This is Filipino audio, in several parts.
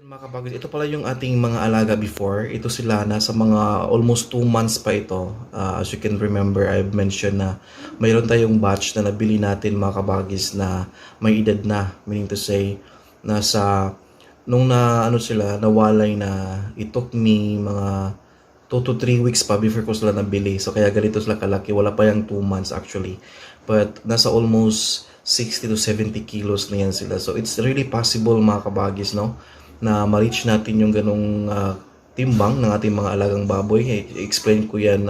Mga kabagis, ito pala yung ating mga alaga before. Ito sila, nasa mga almost 2 months pa ito. As you can remember, I've mentioned na mayroon tayong batch na nabili natin mga kabagis na may edad na. Meaning to say, nasa, nung na ano sila, nawalay na, it took me mga 2 to 3 weeks pa before ko sila nabili. So kaya ganito sila kalaki. Wala pa yung 2 months actually. But nasa almost 60 to 70 kilos na yan sila. So it's really possible mga kabagis, no? Na ma-reach natin yung ganong timbang ng ating mga alagang baboy. I-explain ko yan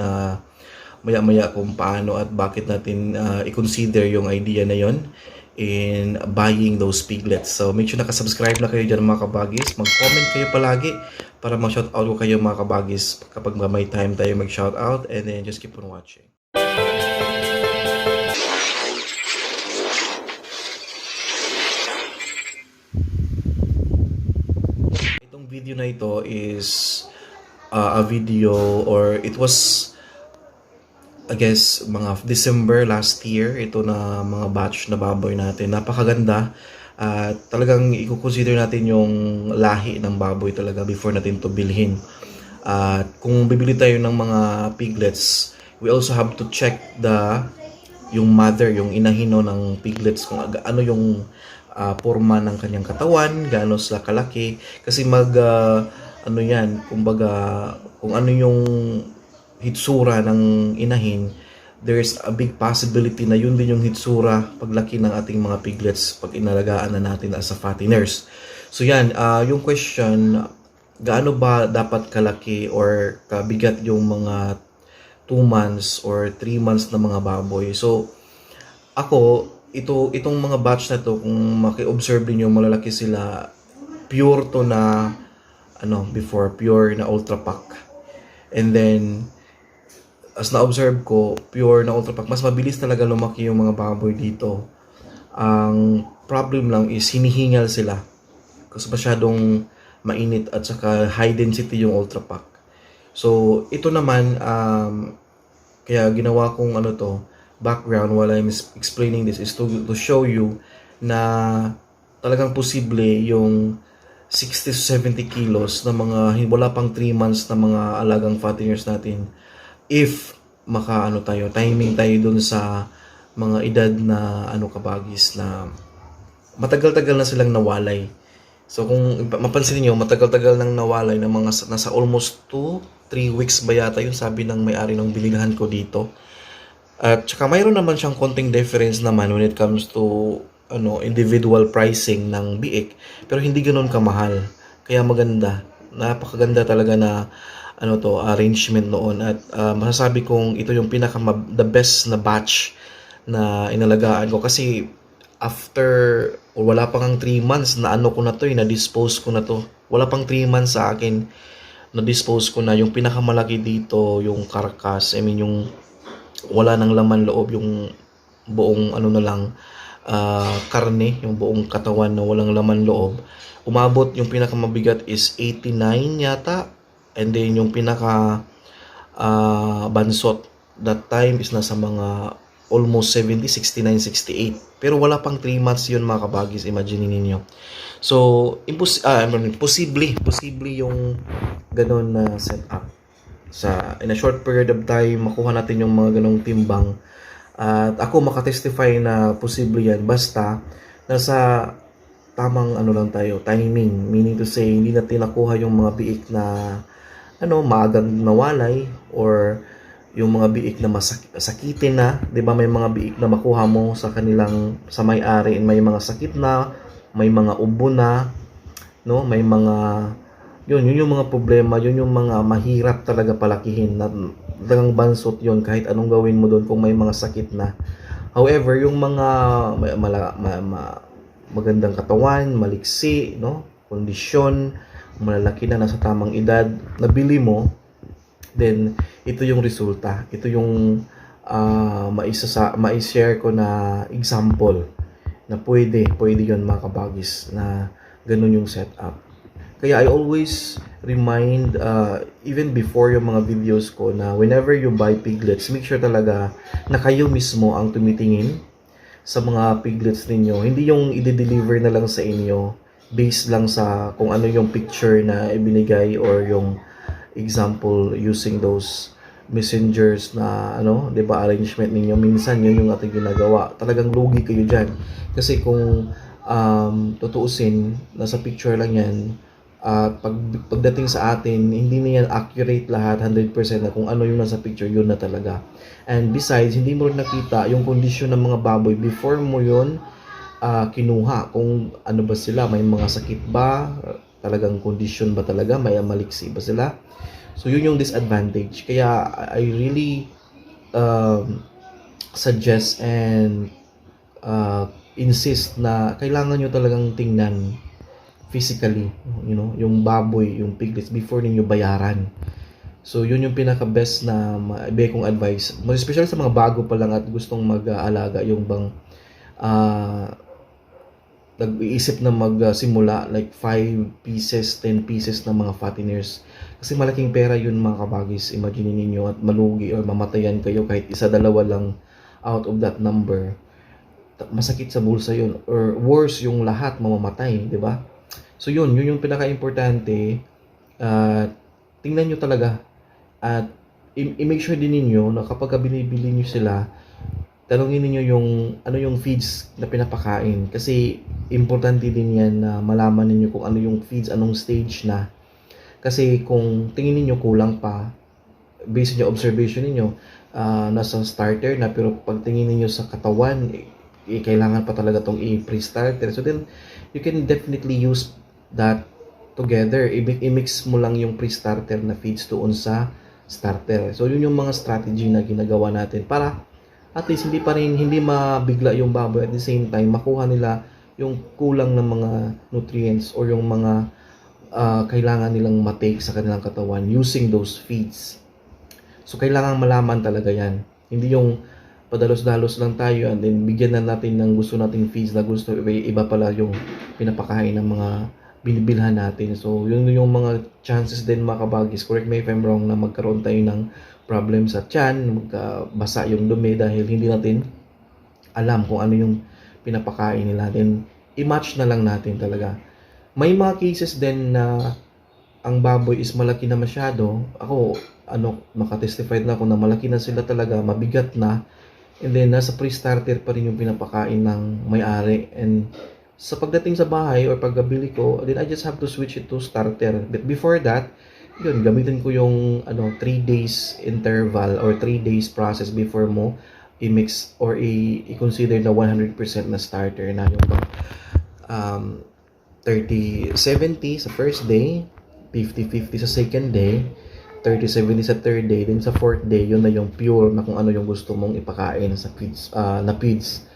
maya-maya kung paano at bakit natin i-consider yung idea na yon in buying those piglets. So make sure nakasubscribe na kayo dyan mga kabagis. Mag-comment kayo palagi para ma-shoutout ko kayo mga kabagis kapag may time tayo mag-shoutout, and then just keep on watching. Video na ito is a video, or it was I guess mga December last year. Ito na mga batch na baboy natin, napakaganda at talagang i-consider natin yung lahi ng baboy talaga before natin to bilhin. At kung bibili tayo ng mga piglets, we also have to check yung mother, yung inahino ng piglets, kung ano yung forma ng kanyang katawan, gaano sila kalaki, kasi ano yan, kumbaga kung ano yung hitsura ng inahin, there's a big possibility na yun din yung hitsura paglaki ng ating mga piglets pag inalagaan na natin as a fatteners. So yan, yung question, gaano ba dapat kalaki or kabigat yung mga 2 months or 3 months na mga baboy? So ako, itong mga batch na to, kung maki-observe niyo, malalaki sila. Pure to na before, pure na ultra pack. And then as na-observe ko, pure na ultra pack, mas mabilis talaga lumaki yung mga baboy dito. Ang problem lang is hinihingal sila kasi masyadong mainit at saka high density yung ultra pack. So ito naman, kaya ginawa kong background while I'm explaining this is to show you na talagang posible yung 60 to 70 kilos na mga wala pang 3 months na mga alagang fatteners natin, if timing tayo dun sa mga edad na kabagis na matagal-tagal na silang nawalay. So kung mapansin niyo, matagal-tagal nang nawalay na mga nasa almost 2-3 weeks ba yata yung sabi ng may-ari ng bilihan ko dito. At saka mayroon naman siyang konting difference naman when it comes to individual pricing ng biik, pero hindi ganoon kamahal. Kaya maganda. Napakaganda talaga na arrangement noon, at masasabi kong ito yung the best na batch na inalagaan ko, kasi after wala pang 3 months na ko na to, na-dispose ko na to. Wala pang 3 months sa akin, na-dispose ko na yung pinakamalaki dito, yung carcass. I mean yung wala nang laman loob, yung buong karne, yung buong katawan na walang laman loob. Umabot, yung pinakamabigat is 89 yata, and then yung pinaka bansot that time is nasa mga almost 70, 69, 68. Pero wala pang 3 months yun mga kabagis, imagine ninyo. So posible yung ganun na setup. In a short period of time, makuha natin yung mga ganong timbang. At ako makatestify na posible yan, basta nasa tamang lang tayo, timing. Meaning to say, hindi natin nakuha yung mga biik na maagang nawalay, or yung mga biik na sakitin na. 'Di ba, may mga biik na makuha mo sa may-ari, may mga sakit na, may mga ubo na, may mga yun yung mga problema, yun yung mga mahirap talaga palakihin, na talagang bansot yun kahit anong gawin mo doon kung may mga sakit na. However, yung mga magandang katawan, maliksi, kondisyon, malalaki na, nasa tamang edad, nabili mo, then ito yung resulta. Ito yung mai-share ko na example na pwede yun mga kabagis, na ganun yung setup. Kaya I always remind, even before yung mga videos ko, na whenever you buy piglets, make sure talaga na kayo mismo ang tumitingin sa mga piglets ninyo. Hindi yung i-deliver na lang sa inyo. based lang sa kung ano yung picture na ibinigay or yung example using those messengers na 'di ba, arrangement ninyo. Minsan yun yung ating ginagawa. Talagang lugi kayo diyan. Kasi kung tutuusin, nasa picture lang yan. At pagdating sa atin, hindi na yan accurate lahat, 100% na kung ano yung nasa picture, yun na talaga. And besides, hindi mo rin nakita yung kondisyon ng mga baboy before mo yun kinuha. Kung ano ba sila, may mga sakit ba, talagang kondisyon ba talaga, may maliksi ba sila. So yun yung disadvantage. Kaya I really suggest and insist na kailangan nyo talagang tingnan physically, yung baboy, yung piglets before ninyo bayaran. So yun yung pinaka-best na maibigay kong advice. Most especially sa mga bago pa lang at gustong mag-aalaga, yung bang nag-iisip na magsimula like 5 pieces, 10 pieces ng mga fatteners. Kasi malaking pera yun mga kabagis. Imagine ninyo at malugi or mamatayan kayo kahit isa, dalawa lang out of that number. Masakit sa bulsa yun. Or worse, yung lahat mamamatay, di ba? So yun yung pinaka-importante. Tingnan nyo talaga. At i-make sure din ninyo na kapag binibili nyo sila, tanungin niyo yung ano yung feeds na pinapakain, kasi importante din yan na malaman niyo kung ano yung feeds, anong stage na. Kasi kung tingin niyo kulang pa, based on yung observation niyo, nasa starter na, pero pag tingin niyo sa katawan, kailangan pa talaga tong i-pre-starter. So then you can definitely use that together. I-mix mo lang yung pre-starter na feeds doon sa starter. So yun yung mga strategy na ginagawa natin para at least hindi mabigla yung baboy, at the same time makuha nila yung kulang ng mga nutrients or yung mga kailangan nilang matake sa kanilang katawan using those feeds. So kailangan malaman talaga yan. Hindi yung padalos-dalos lang tayo and then bigyan na natin ng gusto nating feeds na gusto, iba pala yung pinapakain ng mga binibilhan natin. So yun yung mga chances din mga kabagis, correct me if I'm wrong, na magkaroon tayo ng problem sa tiyan, magkabasa yung dumi dahil hindi natin alam kung ano yung pinapakain nila. Then i-match na lang natin talaga. May mga cases din na ang baboy is malaki na masyado. Ako, makatestify na ako na malaki na sila talaga, mabigat na. And then nasa pre-starter pa rin yung pinapakain ng may-ari. And sa pagdating sa bahay or pagbili ko, then I just have to switch it to starter. But before that, yun, gamitin ko yung 3 days interval or 3 days process before mo i-mix or i-consider na 100% na starter na yung 30-70 sa first day, 50-50 sa second day, 30-70 sa third day, then sa fourth day, yun na yung pure na kung ano yung gusto mong ipakain sa feeds, na feeds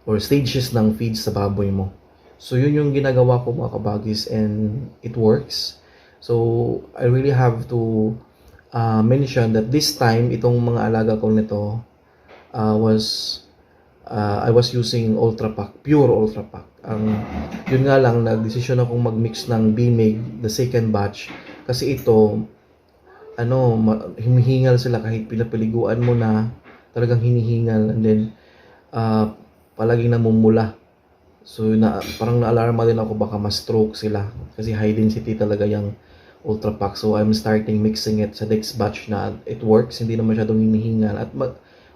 or stages ng feeds sa baboy mo. So yun yung ginagawa ko mga kabagis, and it works. So I really have to mention that this time itong mga alaga ko nito I was using Ultra Pack, pure Ultra Pack. Yun nga lang, nagdesisyon akong mag-mix ng BMIG, the second batch, kasi ito hinihingal sila kahit pinapaliguan mo na, talagang hinihingal, and then palaging namumula. So parang na-alarma din ako baka ma-stroke sila kasi high density talaga yung Ultra Pack. So I'm starting mixing it sa next batch na it works, hindi na masyadong hinihingal at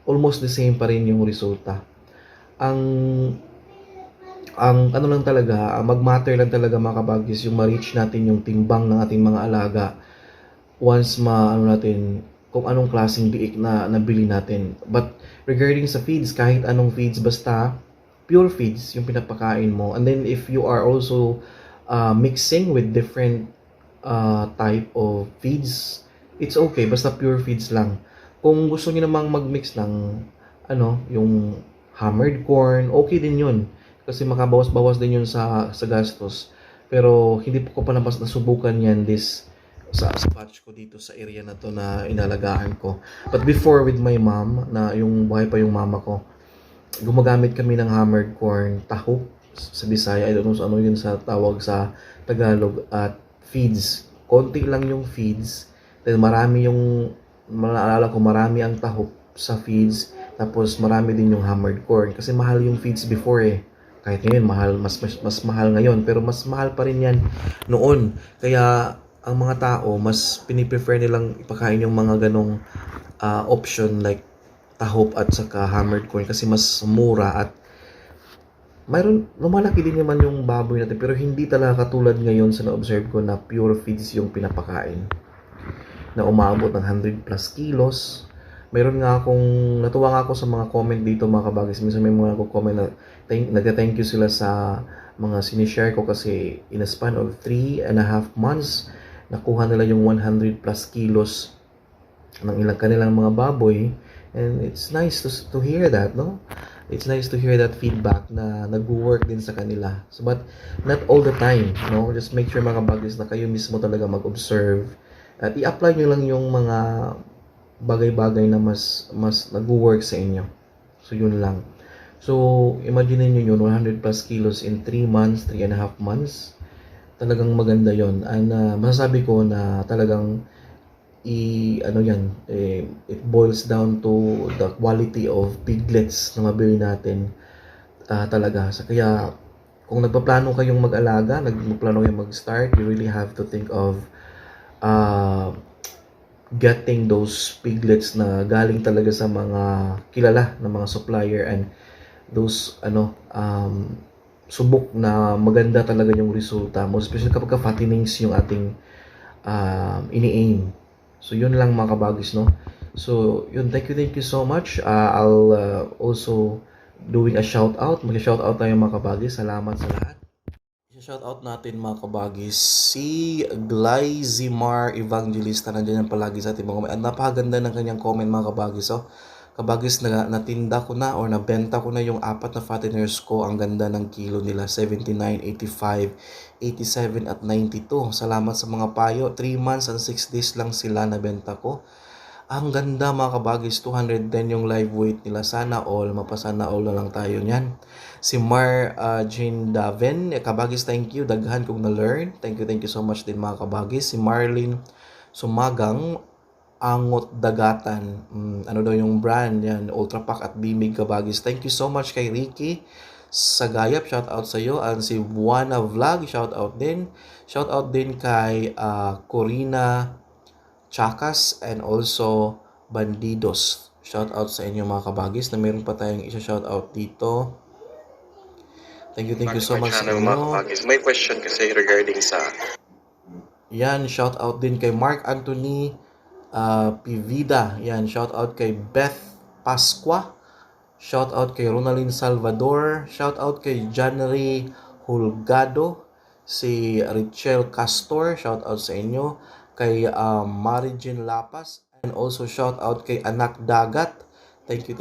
almost the same pa rin yung resulta. Ang lang talaga, mag-matter lang talaga mga kabagis, yung ma-reach natin yung timbang ng ating mga alaga once natin kung anong klaseng biik na nabili natin. But regarding sa feeds, kahit anong feeds, basta pure feeds yung pinapakain mo. And then if you are also mixing with different type of feeds, it's okay, basta pure feeds lang. Kung gusto niyo namang mag-mix ng yung hammered corn, okay din yun. Kasi makabawas-bawas din yun sa gastos. Pero hindi ko pa nasubukan yan sa batch ko dito sa area na to na inalagaan ko. But before with my mom, na yung buhay pa yung mama ko, gumagamit kami ng hammered corn, taho sa Bisaya. I don't know ano yun sa tawag sa Tagalog, at feeds. Konti lang yung feeds. Then marami naalala ko, marami ang taho sa feeds. Tapos marami din yung hammered corn. Kasi mahal yung feeds before Kahit ngayon mahal, mas mahal ngayon, pero mas mahal pa rin yan noon. Kaya ang mga tao mas piniprefer nilang ipakain yung mga ganong option like tahop at saka hammered corn kasi mas mura at mayroon lumalaki din naman yung baboy natin pero hindi talaga katulad ngayon sa na-observe ko na pure feeds yung pinapakain na umabot ng 100 plus kilos. Mayroon nga akong, natuwa nga ako sa mga comment dito mga kabagis. Minsan may mga nagko-comment na nag-thank you sila sa mga sinishare ko kasi in a span of 3.5 months, nakuha nila yung 100 plus kilos ng ilang kanilang mga baboy. And it's nice to hear that, no? It's nice to hear that feedback na nag-work din sa kanila. So, but not all the time, no? Just make sure mga kabagis na kayo mismo talaga mag-observe at i-apply nyo lang yung mga bagay-bagay na mas nag-work sa inyo. So, yun lang. So, imagine niyo yun, 100 plus kilos in 3 months, 3.5 months. Talagang maganda yon. And masasabi ko na talagang it boils down to the quality of piglets na mabili natin talaga. So, kaya, kung nagpaplano kayong mag-alaga, nagpaplano kayong mag-start, you really have to think of getting those piglets na galing talaga sa mga kilala na mga supplier and those subok na maganda talaga yung resulta mo, especially kapag fattenings yung ating ini-aim. So yun lang mga kabagis, no? So yun, thank you so much. I'll also doing a shout out, mag-shout out tayo mga kabagis. Salamat sa lahat. Shout out natin mga kabagis si Glyzimar Evangelista, nandiyan yan palagi sa ating mga comment at napakaganda ng kanyang comment mga kabagis. So kabagis, natinda ko na or nabenta ko na yung 4 na fatteners ko. Ang ganda ng kilo nila, 79, 85, 87 at 92. Salamat sa mga payo. 3 months and 6 days lang sila nabenta ko. Ang ganda mga kabagis, 210 yung live weight nila. Sana all, mapasana all na lang tayo niyan. Si Jane Daven, kabagis, thank you. Daghan kong na-learn. Thank you so much din mga kabagis. Si Marlene Sumagang, Angot Dagatan. Ano daw yung brand yan? Ultra Pack at Bimig kabagis. Thank you so much kay Ricky Sagayap. Shout out sa iyo. And si Buana Vlog, shout out din. Shout out din kay Corina Chakas and also Bandidos. Shout out sa inyo mga kabagis na meron pa tayong isa-shout out dito. Thank you so much sa inyo. May question kasi regarding sa yan, shout out din kay Mark Anthony Pivida. Yan, shout out kay Beth Pasqua. Shout out kay Ronaldin Salvador. Shout out kay Janry Hulgado. Si Richel Castor, shout out sa inyo. Kay Marijin Lapas. And also shout out kay Anak Dagat. Thank you